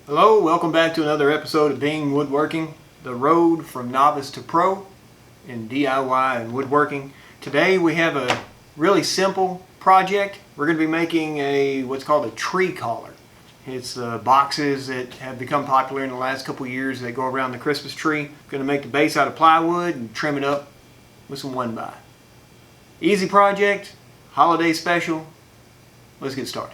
Hello, welcome back to another episode of Being Woodworking, the road from novice to pro in DIY and woodworking. Today we have a really simple project. We're going to be making what's called a tree collar. It's boxes that have become popular in the last couple of years that go around the Christmas tree. Going to make the base out of plywood and trim it up with some 1x. Easy project, holiday special. Let's get started.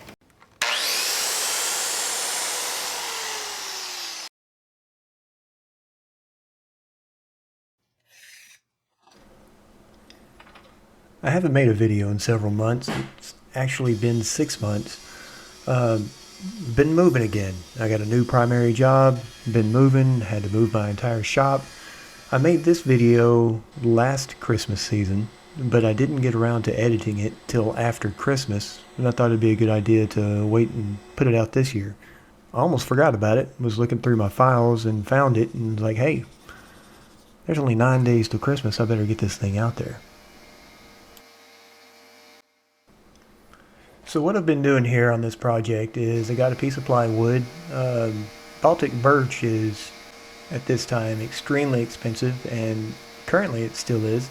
I haven't made a video in several months. It's actually been 6 months. Been moving again. I got a new primary job, been moving, had to move my entire shop. I made this video last Christmas season, but I didn't get around to editing it till after Christmas, and I thought it'd be a good idea to wait and put it out this year. I almost forgot about it. Was looking through my files and found it and was like, hey, there's only 9 days till Christmas. I better get this thing out there. So what I've been doing here on this project is I got a piece of plywood. Baltic birch is, at this time, extremely expensive, and currently it still is.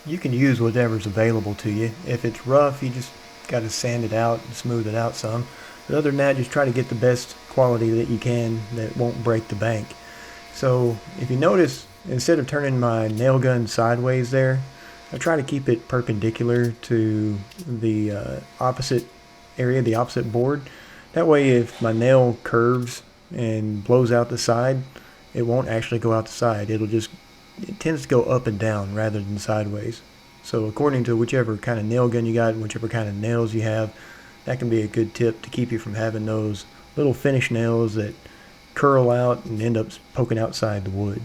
You can use whatever's available to you. If it's rough, you just got to sand it out and smooth it out some. But other than that, just try to get the best quality that you can that won't break the bank. So if you notice, instead of turning my nail gun sideways there, I try to keep it perpendicular to the opposite area, the opposite board. That way if my nail curves and blows out the side, it won't actually go out the side. It tends to go up and down rather than sideways. So according to whichever kind of nail gun you got and whichever kind of nails you have, that can be a good tip to keep you from having those little finish nails that curl out and end up poking outside the wood.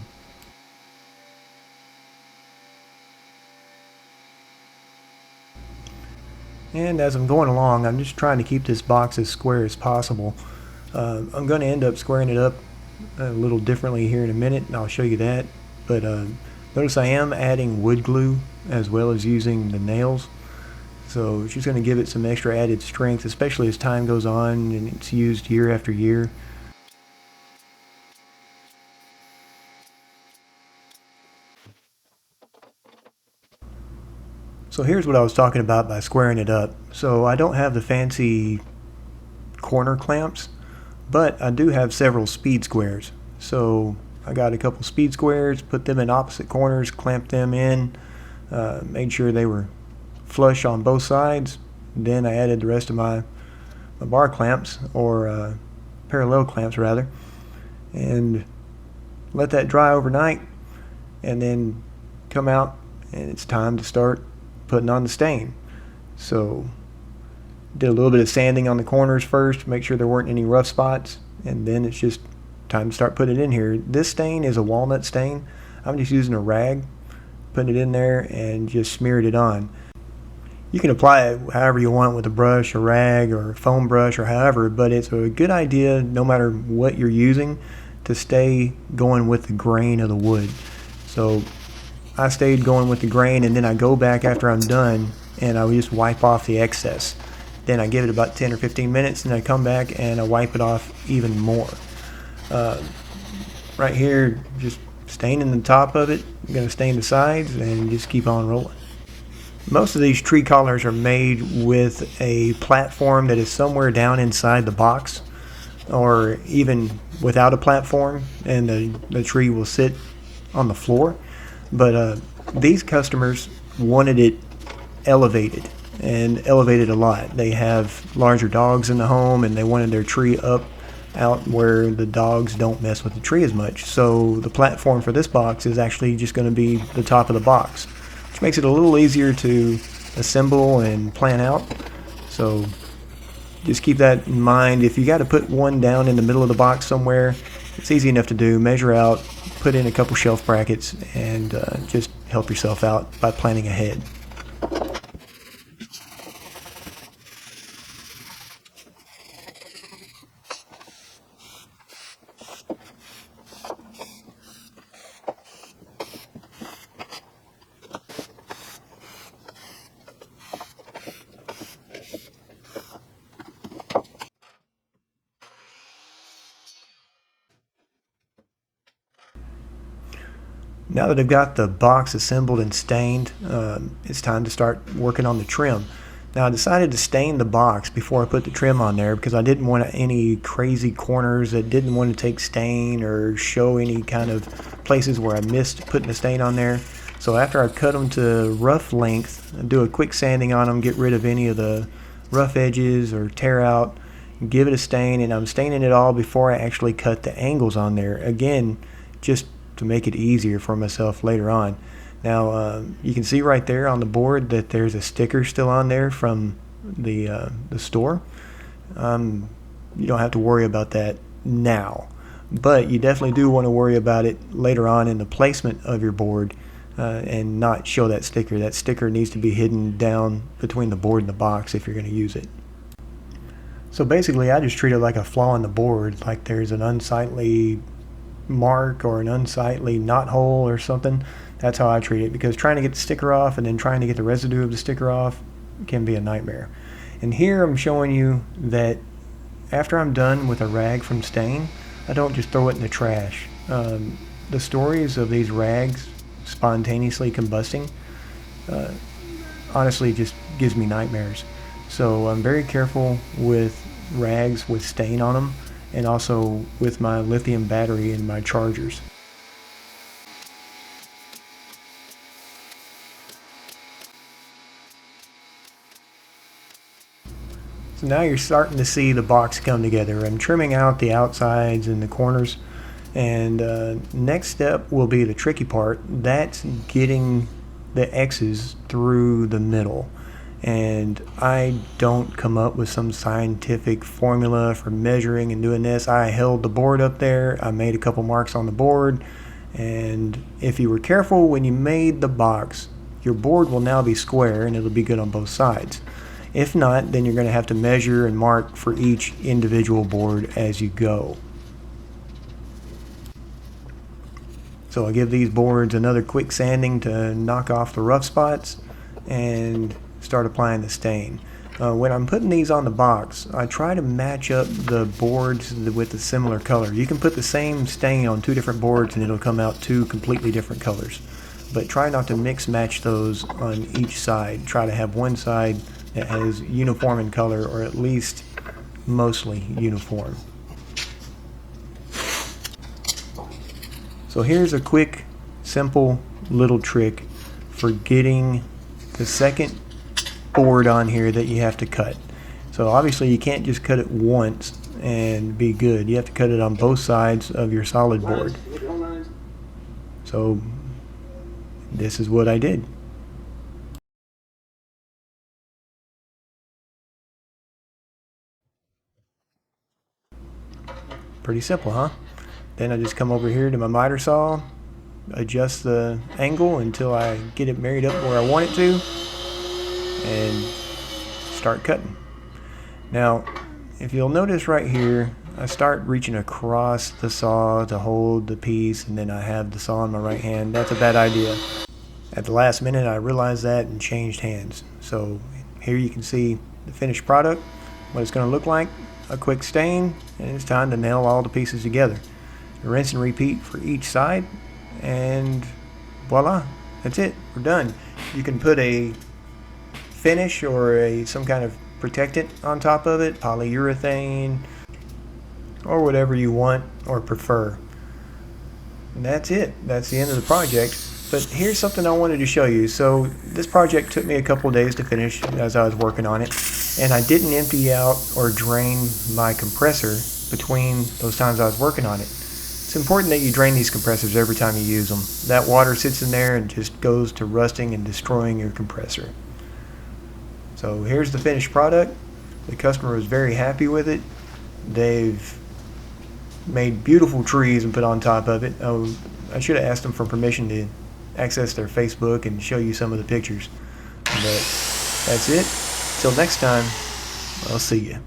And as I'm going along, I'm just trying to keep this box as square as possible. I'm going to end up squaring it up a little differently here in a minute, and I'll show you that. But notice I am adding wood glue as well as using the nails. So it's just going to give it some extra added strength, especially as time goes on and it's used year after year. So here's what I was talking about by squaring it up. So I don't have the fancy corner clamps, but I do have several speed squares. So I got a couple speed squares, put them in opposite corners, clamped them in, made sure they were flush on both sides. Then I added the rest of my bar clamps, or parallel clamps rather, and let that dry overnight, and then come out and it's time to start putting on the stain. So did a little bit of sanding on the corners first, make sure there weren't any rough spots, and then it's just time to start putting it in here. This stain is a walnut stain. I'm just using a rag, putting it in there and just smeared it on. You can apply it however you want with a brush, a rag, or a foam brush, or however, but it's a good idea, no matter what you're using, to stay going with the grain of the wood. So I stayed going with the grain, and then I go back after I'm done and I would just wipe off the excess. Then I give it about 10 or 15 minutes and I come back and I wipe it off even more. Right here, just staining the top of it. I'm going to stain the sides and just keep on rolling. Most of these tree collars are made with a platform that is somewhere down inside the box, or even without a platform, and the tree will sit on the floor. But these customers wanted it elevated, and elevated a lot. They have larger dogs in the home, and they wanted their tree up out where the dogs don't mess with the tree as much. So the platform for this box is actually just going to be the top of the box, which makes it a little easier to assemble and plan out. So just keep that in mind. If you got to put one down in the middle of the box somewhere, it's easy enough to do. Measure out, put in a couple shelf brackets, and just help yourself out by planning ahead. Now that I've got the box assembled and stained, it's time to start working on the trim. Now I decided to stain the box before I put the trim on there because I didn't want any crazy corners that didn't want to take stain or show any kind of places where I missed putting the stain on there. So after I cut them to rough length, I do a quick sanding on them, get rid of any of the rough edges or tear out, give it a stain, and I'm staining it all before I actually cut the angles on there. Again, just to make it easier for myself later on. Now you can see right there on the board that there's a sticker still on there from the store. You don't have to worry about that now, but you definitely do want to worry about it later on in the placement of your board and not show that sticker. That sticker needs to be hidden down between the board and the box if you're going to use it. So basically I just treat it like a flaw in the board, like there's an unsightly mark or an unsightly knot hole or something. That's how I treat it, because trying to get the sticker off and then trying to get the residue of the sticker off can be a nightmare. And here I'm showing you that after I'm done with a rag from stain, I don't just throw it in the trash. The stories of these rags spontaneously combusting honestly just gives me nightmares. So I'm very careful with rags with stain on them, and also with my lithium battery and my chargers. So now you're starting to see the box come together. I'm trimming out the outsides and the corners, and next step will be the tricky part. That's getting the X's through the middle. And I don't come up with some scientific formula for measuring and doing this. I held the board up there, I made a couple marks on the board, and if you were careful when you made the box, your board will now be square and it'll be good on both sides. If not, then you're going to have to measure and mark for each individual board as you go. So I'll give these boards another quick sanding to knock off the rough spots and start applying the stain. When I'm putting these on the box, I try to match up the boards with a similar color. You can put the same stain on two different boards and it'll come out two completely different colors. But try not to mix match those on each side. Try to have one side that has uniform in color, or at least mostly uniform. So here's a quick, simple little trick for getting the second board on here that you have to cut. So obviously you can't just cut it once and be good. You have to cut it on both sides of your solid board. So this is what I did. Pretty simple, huh? Then I just come over here to my miter saw, adjust the angle until I get it married up where I want it to, and start cutting. Now, if you'll notice right here, I start reaching across the saw to hold the piece, and then I have the saw in my right hand. That's a bad idea. At the last minute, I realized that and changed hands. So here you can see the finished product, what it's going to look like, a quick stain, and it's time to nail all the pieces together. Rinse and repeat for each side, and voila, that's it, we're done. You can put a finish or some kind of protectant on top of it, polyurethane, or whatever you want or prefer. And that's it. That's the end of the project. But here's something I wanted to show you. So this project took me a couple of days to finish as I was working on it, and I didn't empty out or drain my compressor between those times I was working on it. It's important that you drain these compressors every time you use them. That water sits in there and just goes to rusting and destroying your compressor. So here's the finished product. The customer was very happy with it. They've made beautiful trees and put on top of it. Oh, I should have asked them for permission to access their Facebook and show you some of the pictures. But that's it. Till next time, I'll see you.